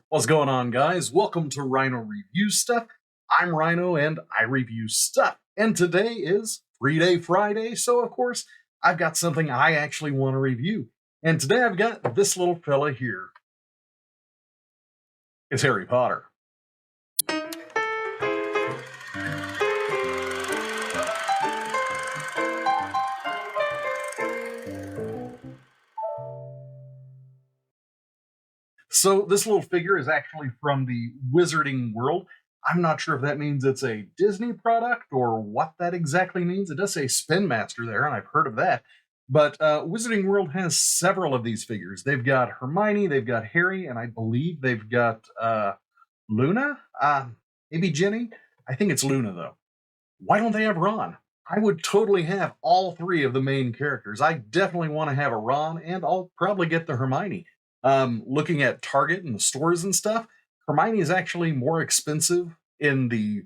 What's going on, guys? Welcome to Rhino Review Stuff. I'm Rhino and I review stuff. And today is 3-Day Friday, so of course, I've got something I actually want to review. And today I've got this little fella here. It's Harry Potter. So this little figure is actually from the Wizarding World. I'm not sure if that means it's a Disney product or what that exactly means. It does say Spin Master there, and I've heard of that. But Wizarding World has several of these figures. They've got Hermione, they've got Harry, and I believe they've got Luna, maybe Ginny. I think it's Luna though. Why don't they have Ron? I would totally have all three of the main characters. I definitely want to have a Ron, and I'll probably get the Hermione. Looking at Target and the stores and stuff, Hermione is actually more expensive in the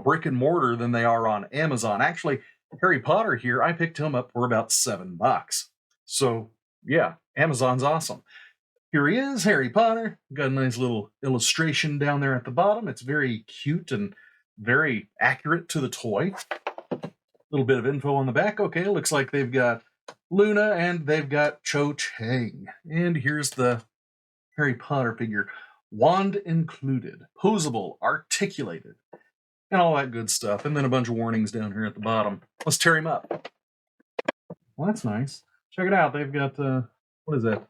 brick and mortar than they are on Amazon. Actually, Harry Potter here, I picked him up for about $7. So yeah, Amazon's awesome. Here he is, Harry Potter. Got a nice little illustration down there at the bottom. It's very cute and very accurate to the toy. Little bit of info on the back. Okay, looks like they've got Luna and they've got Cho Chang. And here's the Harry Potter figure. Wand included, posable, articulated, and all that good stuff. And then a bunch of warnings down here at the bottom. Let's tear him up. Well, that's nice. Check it out. They've got, what is that?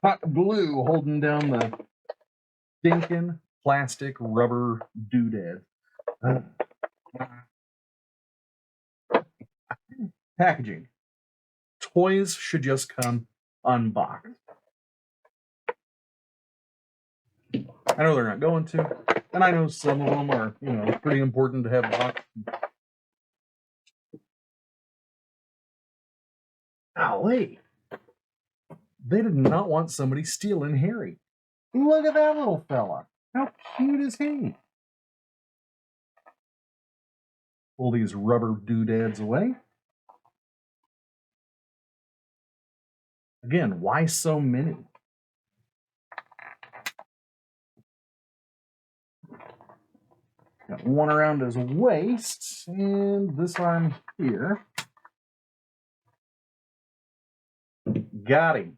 Hot glue holding down the stinking plastic rubber doodad. Packaging. Toys should just come unboxed. I know they're not going to, and I know some of them are, pretty important to have boxed. Golly, they did not want somebody stealing Harry. Look at that little fella. How cute is he? Pull these rubber doodads away. Again, why so many? Got one around his waist, and this arm here. Got him.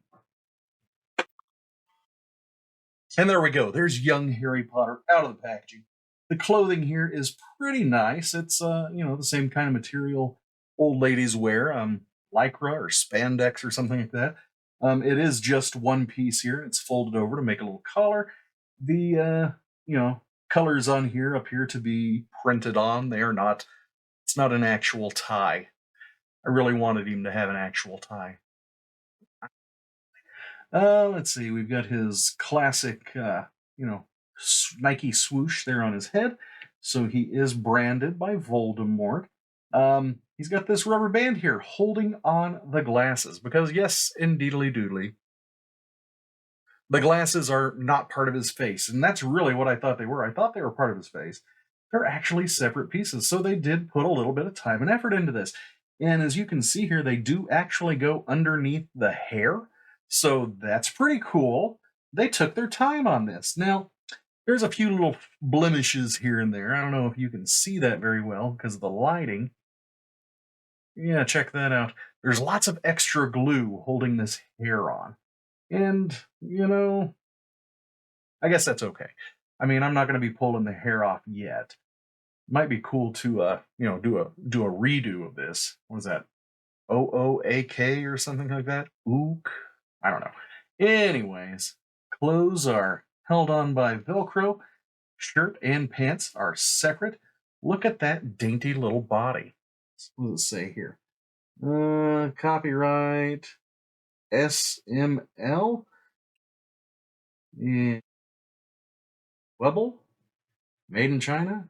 And there we go. There's young Harry Potter out of the packaging. The clothing here is pretty nice. It's the same kind of material old ladies wear, lycra or spandex or something like that. It is just one piece here. It's folded over to make a little collar. The colors on here appear to be printed on. They are not. It's not an actual tie. I really wanted him to have an actual tie. Let's see. We've got his classic, Nike swoosh there on his head. So he is branded by Voldemort. He's got this rubber band here holding on the glasses because, yes, indeedly doodly, the glasses are not part of his face. And that's really what I thought they were. I thought they were part of his face. They're actually separate pieces. So they did put a little bit of time and effort into this. And as you can see here, they do actually go underneath the hair. So that's pretty cool. They took their time on this. Now, there's a few little blemishes here and there. I don't know if you can see that very well because of the lighting. Yeah, check that out. There's lots of extra glue holding this hair on. And, I guess that's okay. I mean, I'm not going to be pulling the hair off yet. Might be cool to, do a redo of this. What is that? OOAK or something like that? Ook? I don't know. Anyways, clothes are held on by Velcro. Shirt and pants are separate. Look at that dainty little body. What does it say here? Copyright SML. Yeah. Webble? Made in China?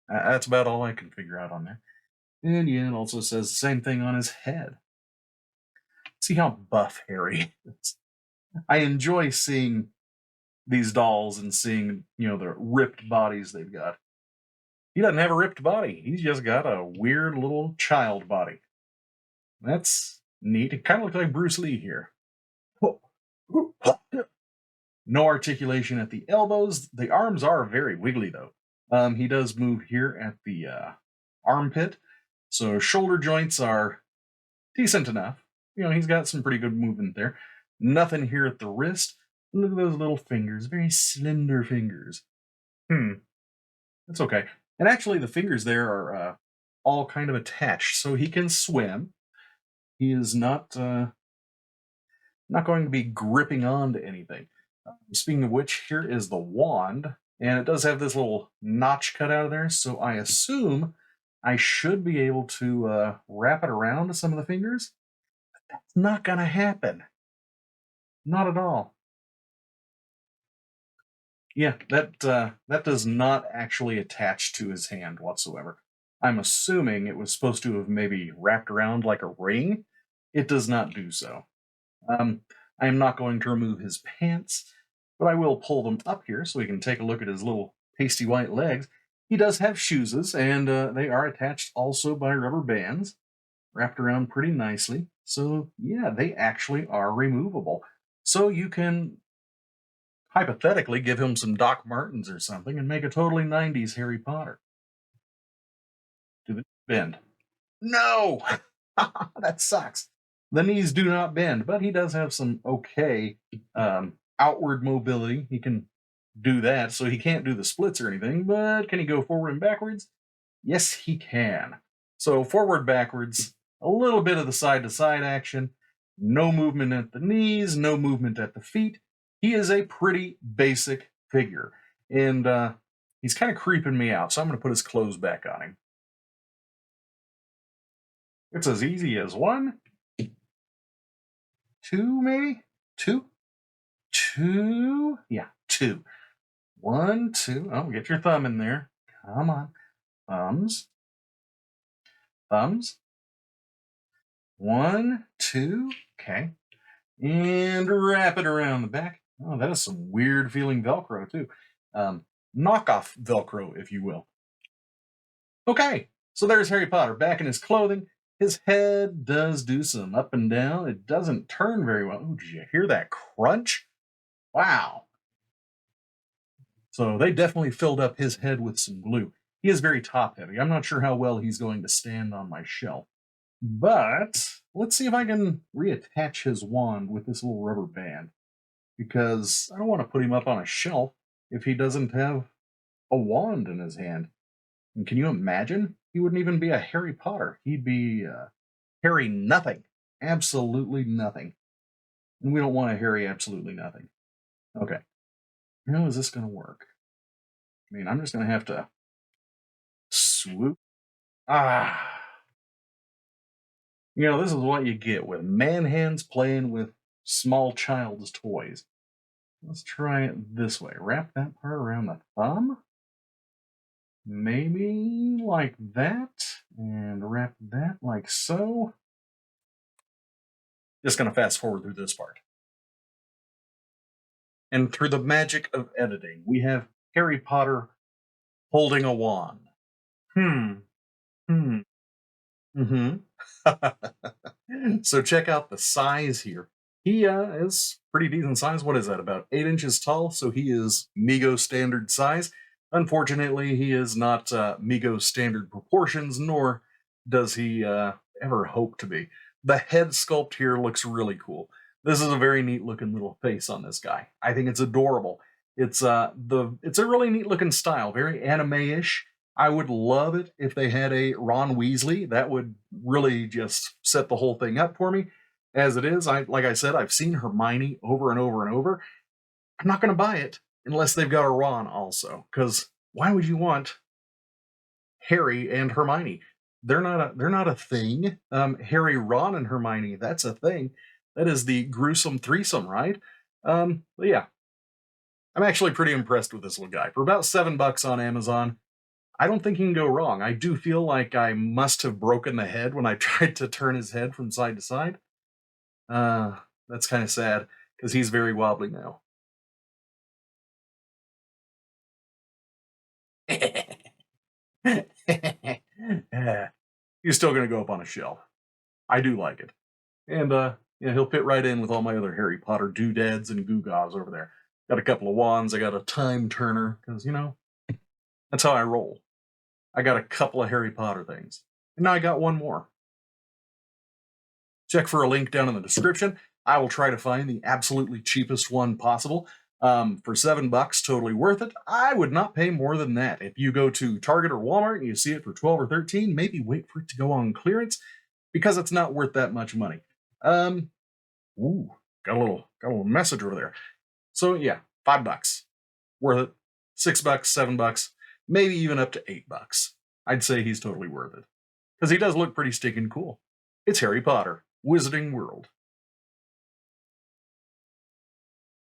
That's about all I can figure out on there. And yeah, it also says the same thing on his head. See how buff Harry is. I enjoy seeing these dolls and seeing, the ripped bodies they've got. He doesn't have a ripped body. He's just got a weird little child body. That's neat. It kind of looks like Bruce Lee here. No articulation at the elbows. The arms are very wiggly though. He does move here at the armpit, so shoulder joints are decent enough. He's got some pretty good movement there. Nothing here at the wrist. Look at those little fingers, very slender fingers. That's okay. And actually, the fingers there are all kind of attached, so he can swim. He is not going to be gripping onto anything. Speaking of which, here is the wand, and it does have this little notch cut out of there, so I assume I should be able to wrap it around some of the fingers. But that's not going to happen. Not at all. Yeah, that does not actually attach to his hand whatsoever. I'm assuming it was supposed to have maybe wrapped around like a ring. It does not do so. I am not going to remove his pants, but I will pull them up here so we can take a look at his little pasty white legs. He does have shoeses, and they are attached also by rubber bands, wrapped around pretty nicely. So, yeah, they actually are removable. So you can hypothetically give him some Doc Martens or something and make a totally 90s Harry Potter. Do they bend? No! That sucks. The knees do not bend, but he does have some okay outward mobility. He can do that, so he can't do the splits or anything, but can he go forward and backwards? Yes, he can. So forward, backwards, a little bit of the side-to-side action, no movement at the knees, no movement at the feet. He is a pretty basic figure, and he's kind of creeping me out, so I'm going to put his clothes back on him. It's as easy as one, two, maybe? Two? Yeah, two. One, two. Oh, get your thumb in there. Come on. Thumbs. Thumbs. One, two. Okay. And wrap it around the back. Oh, that is some weird feeling Velcro, too. Knockoff Velcro, if you will. Okay. So there's Harry Potter back in his clothing. His head does do some up and down. It doesn't turn very well. Oh, did you hear that crunch? Wow. So they definitely filled up his head with some glue. He is very top heavy. I'm not sure how well he's going to stand on my shelf. But let's see if I can reattach his wand with this little rubber band. Because I don't want to put him up on a shelf if he doesn't have a wand in his hand. And can you imagine? He wouldn't even be a Harry Potter. He'd be Harry nothing. Absolutely nothing. And we don't want a Harry absolutely nothing. Okay. How is this going to work? I mean, I'm just going to have to swoop. This is what you get with man hands playing with small child's toys. Let's try it this way. Wrap that part around the thumb. Maybe like that. And wrap that like so. Just going to fast forward through this part. And through the magic of editing, we have Harry Potter holding a wand. Mm-hmm. So check out the size here. He is pretty decent size. What is that? About 8 inches tall. So he is Mego standard size. Unfortunately, he is not Mego standard proportions, nor does he ever hope to be. The head sculpt here looks really cool. This is a very neat looking little face on this guy. I think it's adorable. It's a really neat looking style, very anime-ish. I would love it if they had a Ron Weasley. That would really just set the whole thing up for me. As it is, like I said, I've seen Hermione over and over and over. I'm not going to buy it unless they've got a Ron also, because why would you want Harry and Hermione? They're not a thing. Harry, Ron, and Hermione, that's a thing. That is the gruesome threesome, right? But yeah, I'm actually pretty impressed with this little guy. For about $7 on Amazon, I don't think he can go wrong. I do feel like I must have broken the head when I tried to turn his head from side to side. That's kind of sad because he's very wobbly now. He's still going to go up on a shelf. I do like it. And he'll fit right in with all my other Harry Potter doodads and gewgaws over there. Got a couple of wands. I got a time turner because, that's how I roll. I got a couple of Harry Potter things. And now I got one more. Check for a link down in the description. I will try to find the absolutely cheapest one possible. For $7, totally worth it. I would not pay more than that. If you go to Target or Walmart and you see it for 12 or 13, maybe wait for it to go on clearance because it's not worth that much money. Ooh, got a little message over there. So yeah, $5. Worth it. $6, $7, maybe even up to $8. I'd say he's totally worth it. Because he does look pretty stinking cool. It's Harry Potter, Wizarding World.